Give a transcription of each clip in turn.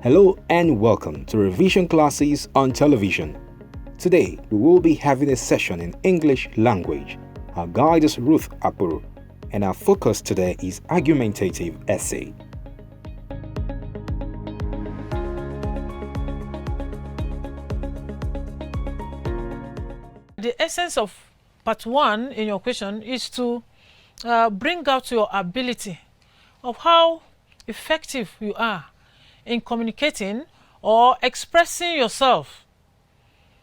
Hello and welcome to revision classes on television. Today we will be having a session in English language. Our guide is Ruth Apuru and our focus today is argumentative essay. The essence of part 1 in your question is to bring out your ability of how effective you are in communicating or expressing yourself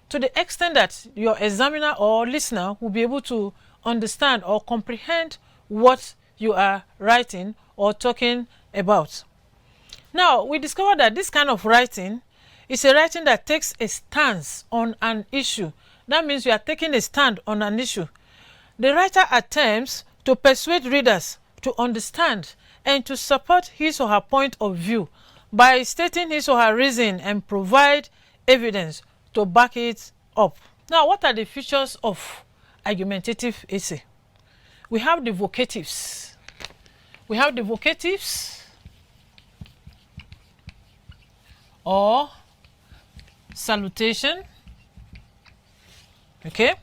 to the extent that your examiner or listener will be able to understand or comprehend what you are writing or talking about. Now, we discovered that this kind of writing is a writing that takes a stance on an issue. That means you are taking a stand on an issue. The writer attempts to persuade readers to understand and to support his or her point of view by stating his or her reason and provide evidence to back it up. Now, what are the features of argumentative essay? We have the vocatives. We have the vocatives or salutation. Okay.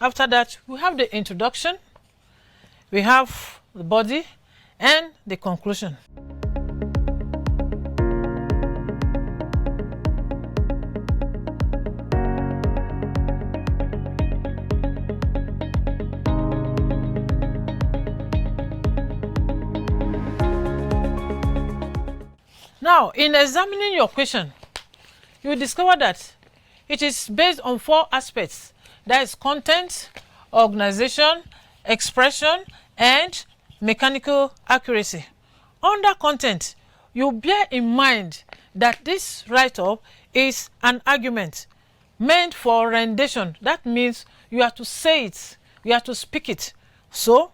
After that, we have the introduction, we have the body, and the conclusion. Now, in examining your question, you will discover that it is based on 4 aspects. That is content, organization, expression, and mechanical accuracy. Under content, you bear in mind that this write-up is an argument meant for rendition. That means you have to say it, you have to speak it. So,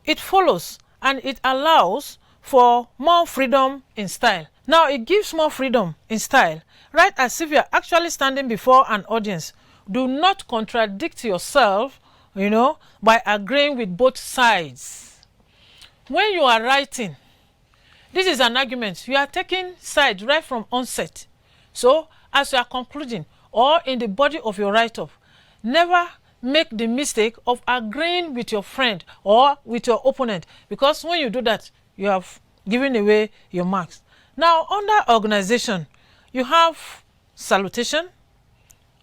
it follows and it allows for more freedom in style. Now, it gives more freedom in style, right as if you are actually standing before an audience. Do not contradict yourself, by agreeing with both sides. When you are writing, this is an argument. You are taking sides right from onset. So, as you are concluding or in the body of your write-up, never make the mistake of agreeing with your friend or with your opponent, because when you do that, you have given away your marks. Now, under organization, you have salutation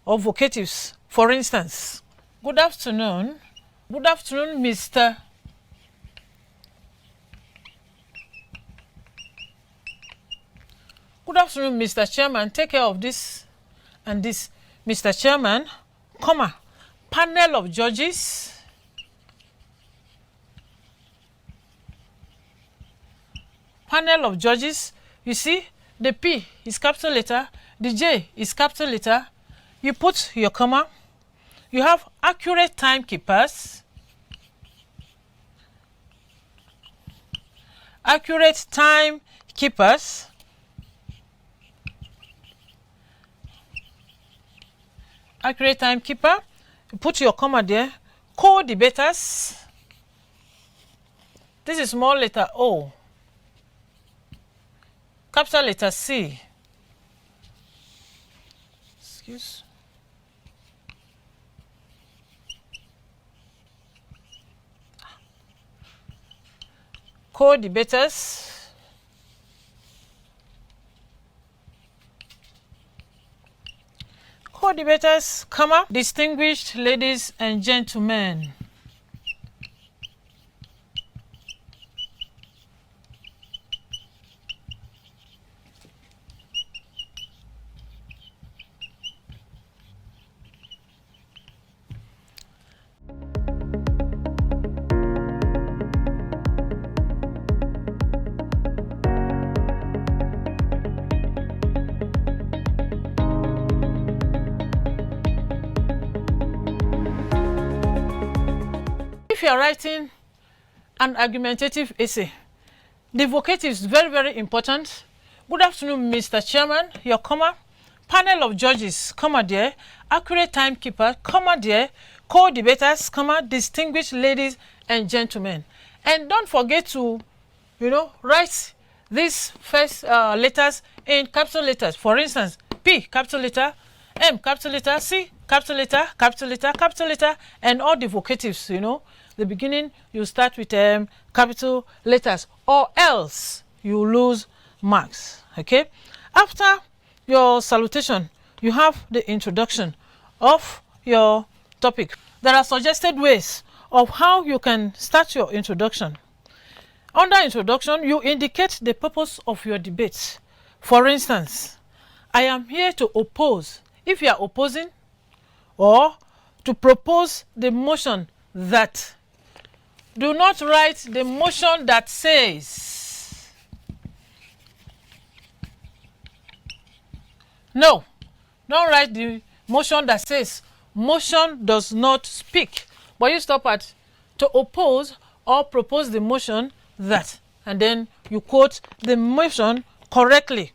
or vocatives. For instance, good afternoon. Good afternoon, Mr. Good afternoon, Mr. Chairman. Take care of this and this. Mr. Chairman, comma, panel of judges. Panel of judges. You see, the P is capital letter, the J is capital letter. You put your comma. You have accurate timekeepers. Accurate timekeepers. Accurate timekeeper. You put your comma there. Co-debaters. This is small letter O. Capital letter C. Excuse. Co-debaters. Co-debaters, comma, distinguished ladies and gentlemen. If you are writing an argumentative essay, the vocative is very, very important. Good afternoon, Mr. Chairman, your comma, panel of judges, comma there, accurate timekeeper, comma there, co-debaters, comma, distinguished ladies and gentlemen. And don't forget to, write these first letters in capital letters. For instance, P, capital letter, M, capital letter, C, capital letter, capital letter, capital letter, and all the vocatives, you know. The beginning, you start with capital letters, or else you lose marks, okay? After your salutation, you have the introduction of your topic. There are suggested ways of how you can start your introduction. Under introduction, you indicate the purpose of your debate. For instance, I am here to oppose. If you are opposing, or to propose the motion that, do not write the motion that says. No, don't write the motion that says. Motion does not speak. But you stop at to oppose or propose the motion that, and then you quote the motion correctly.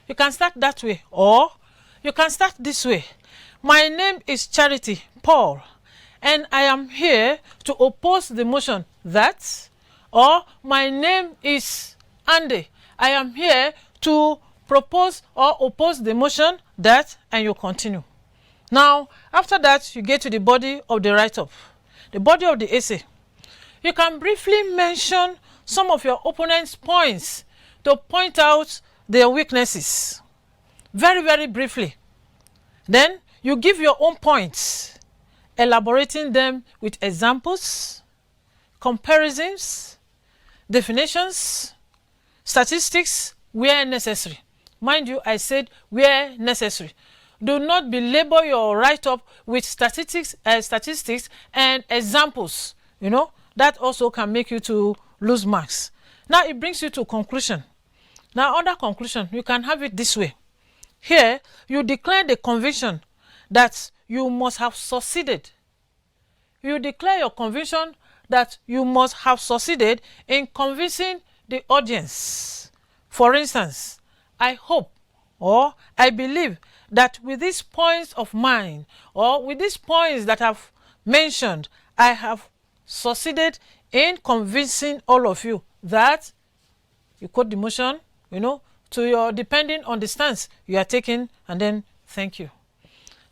You can start that way, or you can start this way. My name is Charity Paul, and I am here to oppose the motion that, or my name is Andy. I am here to propose or oppose the motion that, and you continue. Now, after that, you get to the body of the write-up, the body of the essay. You can briefly mention some of your opponent's points to point out their weaknesses. Very, very briefly. Then, you give your own points, elaborating them with examples, comparisons, definitions, statistics where necessary. Mind you, I said where necessary. Do not belabor your write-up with statistics and examples. You know, that also can make you to lose marks. Now, it brings you to conclusion. Now, under conclusion, you can have it this way. Here, you declare the conviction that you must have succeeded. You declare your conviction that you must have succeeded in convincing the audience. For instance, I hope or I believe that with these points of mine, or with these points that I've mentioned, I have succeeded in convincing all of you that, you quote the motion, you know, to your, depending on the stance you are taking, and then thank you.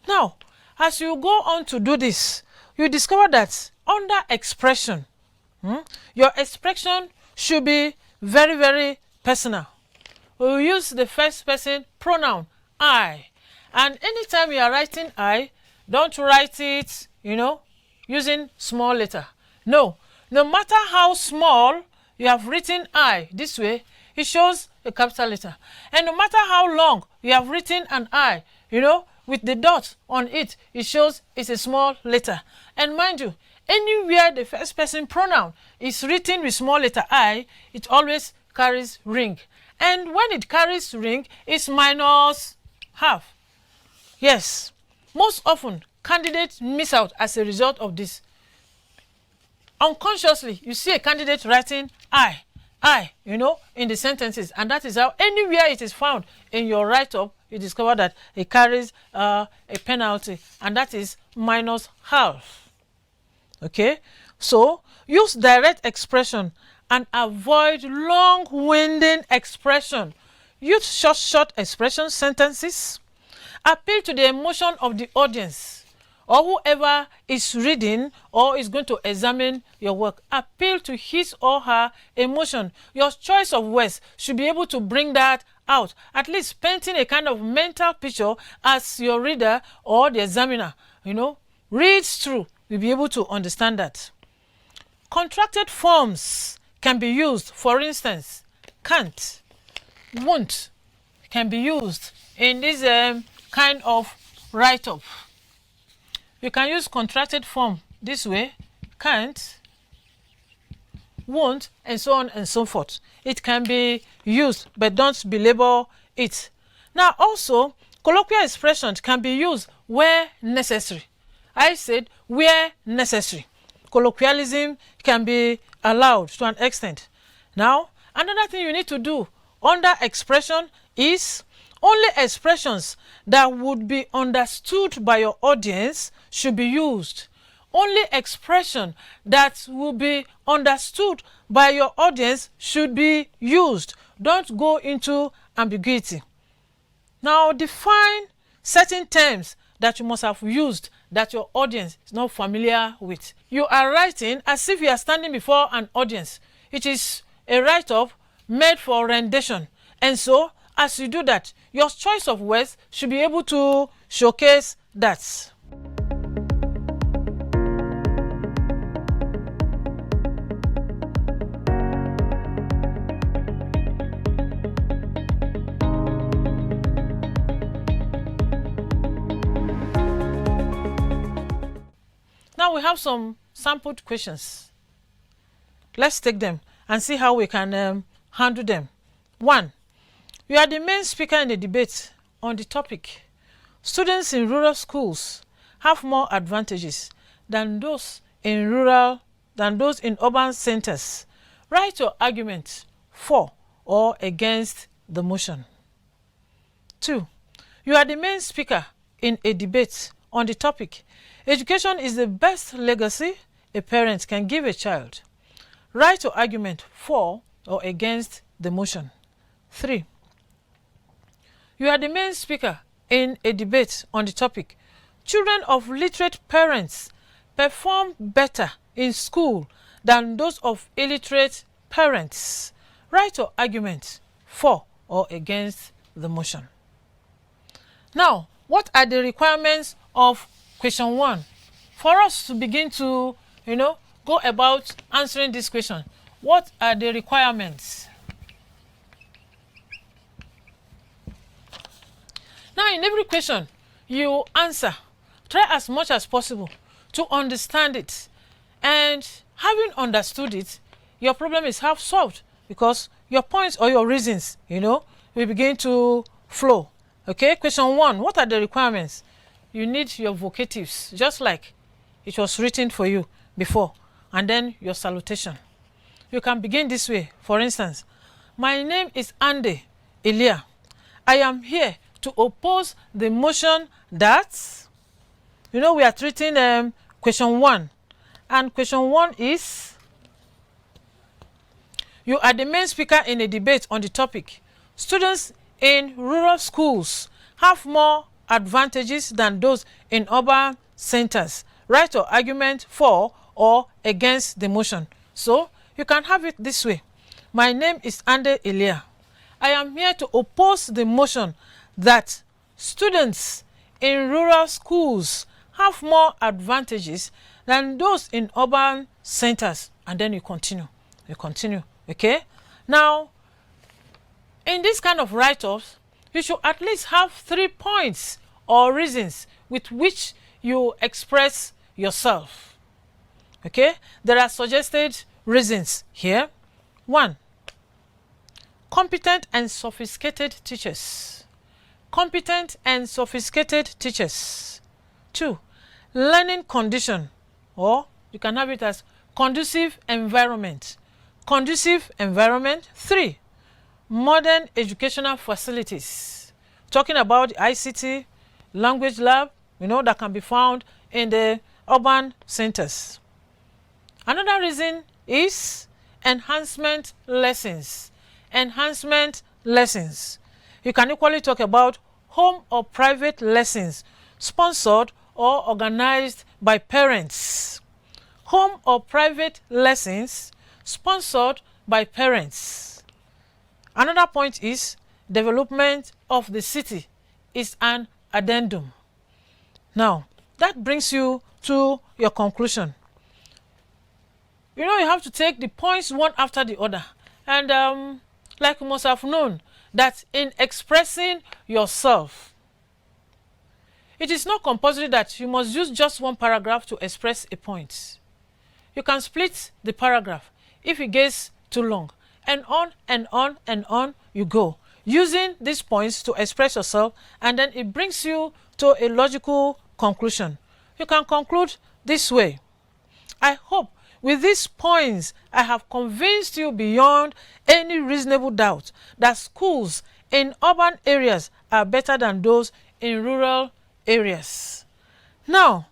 Now, as you go on to do this, you discover that under expression, your expression should be very, very personal. We'll use the first person pronoun, I. And anytime you are writing I, don't write it, you know, using small letter. No, no matter how small you have written I this way, it shows a capital letter. And no matter how long you have written an I, you know, with the dot on it, it shows it's a small letter. And mind you, anywhere the first person pronoun is written with small letter I, it always carries ring. And when it carries ring, it's minus half. Yes, most often candidates miss out as a result of this. Unconsciously, you see a candidate writing I, you know, in the sentences, and that is how anywhere it is found in your write-up, you discover that it carries a penalty, and that is minus half. Okay, so use direct expression and avoid long-winded expression. Use short expression sentences. Appeal to the emotion of the audience or whoever is reading or is going to examine your work. Appeal to his or her emotion. Your choice of words should be able to bring that out, at least painting a kind of mental picture as your reader or the examiner, you know, reads through. You'll be able to understand that. Contracted forms can be used. For instance, can't, won't can be used in this kind of write-up. You can use contracted form this way, can't, won't, and so on and so forth. It can be used, but don't belabor it. Now also, colloquial expressions can be used where necessary. I said where necessary. Colloquialism can be allowed to an extent. Now, another thing you need to do under expression is only expressions that would be understood by your audience should be used. only expression that will be understood by your audience should be used. Don't go into ambiguity. Now, define certain terms that you must have used that your audience is not familiar with. You are writing as if you are standing before an audience. It is a write-up made for rendition. And so, as you do that, your choice of words should be able to showcase that. Now we have some sampled questions. Let's take them and see how we can handle them. 1. You are the main speaker in the debate on the topic. Students in rural schools have more advantages than those in urban centers. Write your argument for or against the motion. 2. You are the main speaker in a debate on the topic. Education is the best legacy a parent can give a child. Write your argument for or against the motion. 3. You are the main speaker in a debate on the topic. Children of literate parents perform better in school than those of illiterate parents. Write your argument for or against the motion. Now, what are the requirements of question 1? For us to begin to, go about answering this question, what are the requirements? Now, in every question you answer, try as much as possible to understand it. And having understood it, your problem is half solved because your points or your reasons, will begin to flow. Okay, question 1, what are the requirements? You need your vocatives, just like it was written for you before, and then your salutation. You can begin this way. For instance, my name is Ande Elia. I am here to oppose the motion that, we are treating question 1. And question 1 is, you are the main speaker in a debate on the topic. Students in rural schools have more advantages than those in urban centers. Write your argument for or against the motion. So, you can have it this way. My name is Ande Elia. I am here to oppose the motion that students in rural schools have more advantages than those in urban centers. And then you continue. Okay? Now, in this kind of write-ups, you should at least have 3 points or reasons with which you express yourself. Okay? There are suggested reasons here. 1. Competent and sophisticated teachers. Competent and sophisticated teachers. 2. Learning condition, or you can have it as conducive environment. Conducive environment. 3. Modern educational facilities. Talking about the ICT, language lab, that can be found in the urban centers. Another reason is enhancement lessons. Enhancement lessons. You can equally talk about home or private lessons sponsored or organized by parents. Home or private lessons sponsored by parents. Another point is development of the city is an addendum. Now, that brings you to your conclusion. You have to take the points one after the other. And like you must have known that in expressing yourself, it is not compulsory that you must use just one paragraph to express a point. You can split the paragraph if it gets too long. And on and on and on you go, using these points to express yourself, and then it brings you to a logical conclusion. You can conclude this way. I hope with these points I have convinced you beyond any reasonable doubt that schools in urban areas are better than those in rural areas. Now,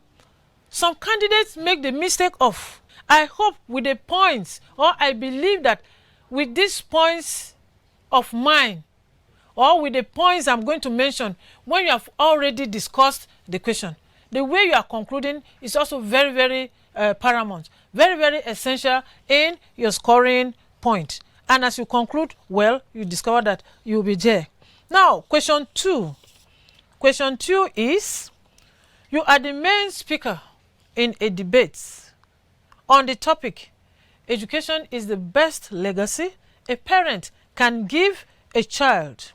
some candidates make the mistake of, I hope with the points, or I believe that with these points of mine, or with the points I'm going to mention, when you have already discussed the question, the way you are concluding is also very, very paramount, very, very essential in your scoring point. And as you conclude well, you discover that you will be there. Now, question 2. Question 2 is, you are the main speaker in a debate on the topic, education is the best legacy a parent can give a child.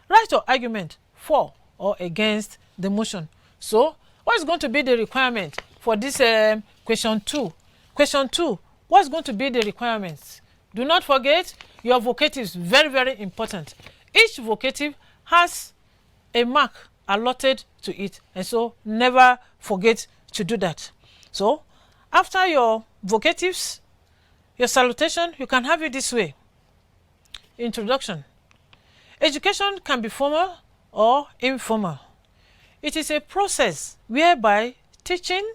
Write your argument for or against the motion. So, what is going to be the requirement for this question 2? Question 2, what is going to be the requirements? Do not forget your vocatives, very, very important. Each vocative has a mark allotted to it, and so never forget to do that. So, after your vocatives, your salutation, you can have it this way. Introduction. Education can be formal or informal. It is a process whereby teaching,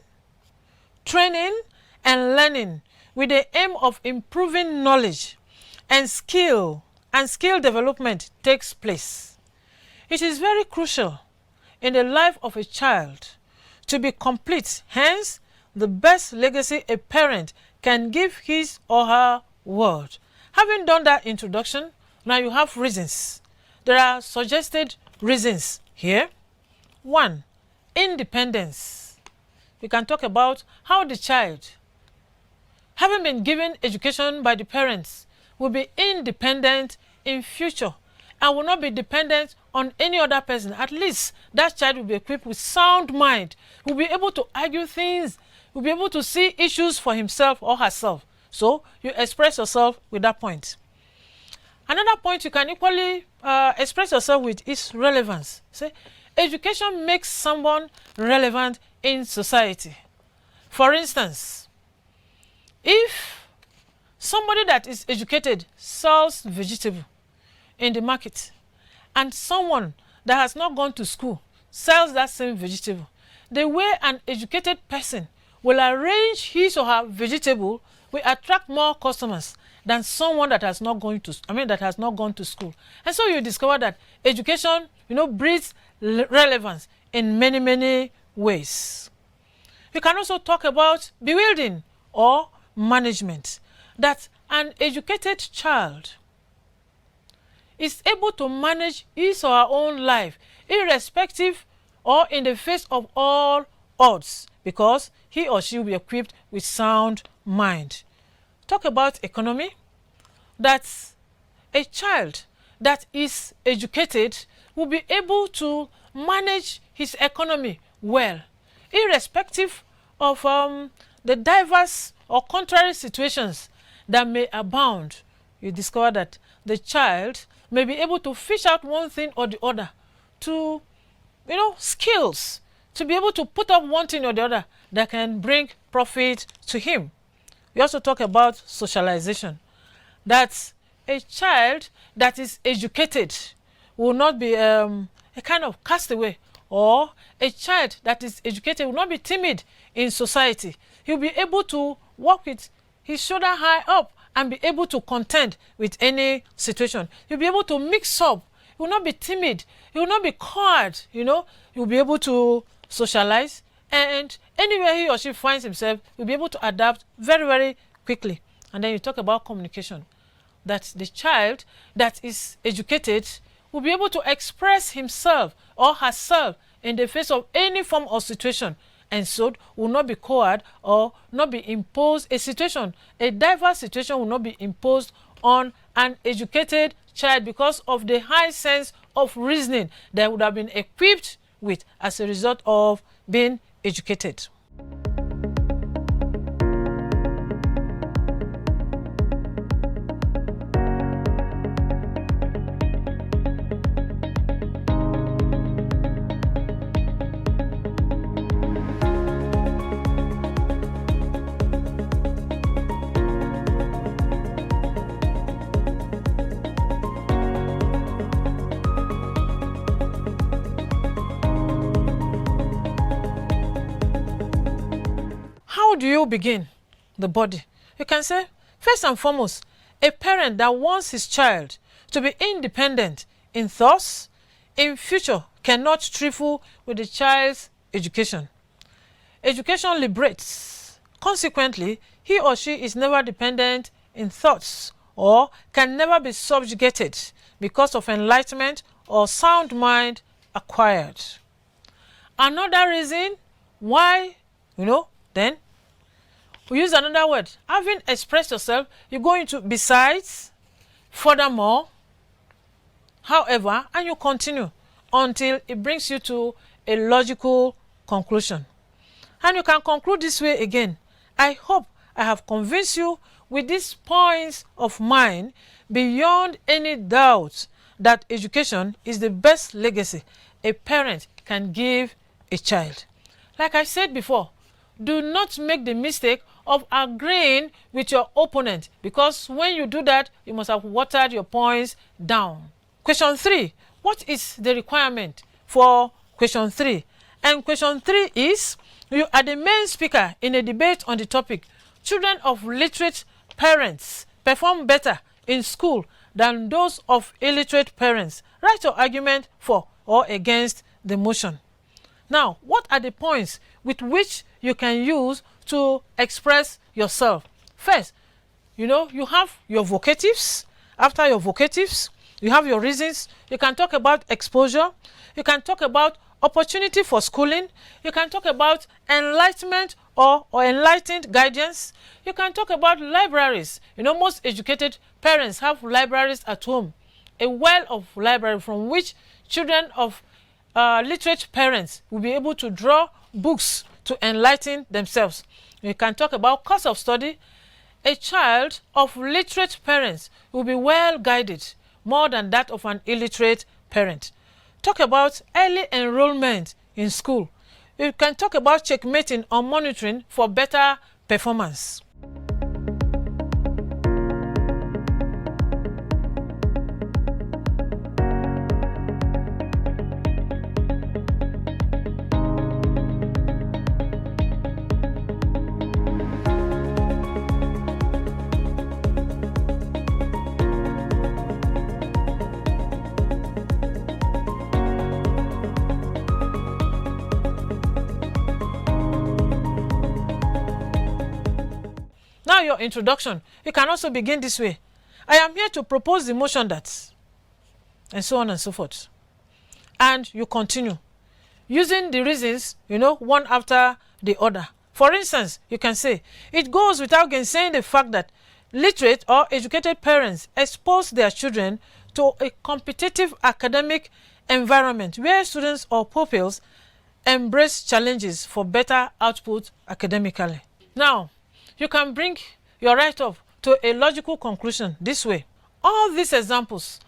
training, and learning with the aim of improving knowledge and skill development takes place. It is very crucial in the life of a child to be complete, hence the best legacy a parent can give his or her world. Having done that introduction, now you have reasons. There are suggested reasons here. 1, independence. We can talk about how the child, having been given education by the parents, will be independent in future and will not be dependent on any other person. At least that child will be equipped with sound mind, will be able to argue things, will be able to see issues for himself or herself. So you express yourself with that point. Another point you can equally express yourself with is relevance. Say, education makes someone relevant in society. For instance, if somebody that is educated sells vegetable in the market and someone that has not gone to school sells that same vegetable, the way an educated person will arrange his or her vegetable will attract more customers than someone that has not gone to school. And so you discover that education, breeds relevance in many, many ways. You can also talk about bewildering or management, that an educated child is able to manage his or her own life irrespective or in the face of all odds, because he or she will be equipped with sound mind. Talk about economy, that a child that is educated will be able to manage his economy well, irrespective of the diverse or contrary situations that may abound. You discover that the child may be able to fish out one thing or the other to, skills, to be able to put up one thing or the other that can bring profit to him. We also talk about socialization, that a child that is educated will not be a kind of castaway, or a child that is educated will not be timid in society. He'll be able to walk with his shoulder high up and be able to contend with any situation. He'll be able to mix up. He will not be timid. He will not be cowed. He'll be able to socialize, and anywhere he or she finds himself, he'll be able to adapt very, very quickly. And then you talk about communication, that the child that is educated will be able to express himself or herself in the face of any form of situation, and so will not be cowed or not be imposed a situation. A diverse situation will not be imposed on an educated child because of the high sense of reasoning that would have been equipped with as a result of being educated. How do you begin? The body. You can say, first and foremost, a parent that wants his child to be independent in thoughts, in future, cannot trifle with the child's education. Education liberates. Consequently, he or she is never dependent in thoughts or can never be subjugated because of enlightenment or sound mind acquired. Another reason why, then we use another word. Having expressed yourself, you go into besides, furthermore, however, and you continue until it brings you to a logical conclusion. And you can conclude this way again. I hope I have convinced you with these points of mine beyond any doubt that education is the best legacy a parent can give a child. Like I said before, do not make the mistake of agreeing with your opponent, because when you do that, you must have watered your points down. Question 3. What is the requirement for question 3? And question 3 is, you are the main speaker in a debate on the topic. Children of literate parents perform better in school than those of illiterate parents. Write your argument for or against the motion. Now, what are the points with which you can use to express yourself? First, you have your vocatives. After your vocatives, you have your reasons. You can talk about exposure. You can talk about opportunity for schooling. You can talk about enlightenment or enlightened guidance. You can talk about libraries. Most educated parents have libraries at home. A well of library from which children of literate parents will be able to draw books to enlighten themselves. You can talk about course of study. A child of literate parents will be well guided more than that of an illiterate parent. Talk about early enrollment in school. You can talk about checkmating or monitoring for better performance. Now your introduction, you can also begin this way. I am here to propose the motion that, and so on and so forth. And you continue using the reasons, one after the other. For instance, you can say, it goes without gainsaying the fact that literate or educated parents expose their children to a competitive academic environment where students or pupils embrace challenges for better output academically. Now, you can bring your write-up to a logical conclusion this way. All the examples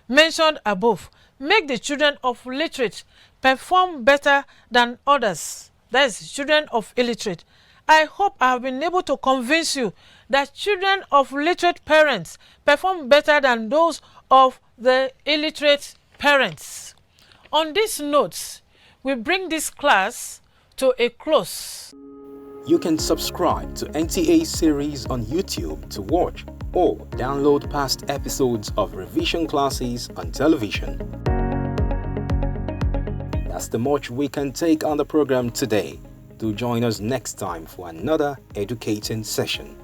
mentioned above, make the children of literate perform better than others, that is, children of illiterate. I hope I have been able to convince you that children of literate parents perform better than those of the illiterate parents. On these notes, we bring this class to a close. You can subscribe to NTA series on YouTube to watch or download past episodes of revision classes on television. That's the much we can take on the program today. Do join us next time for another educating session.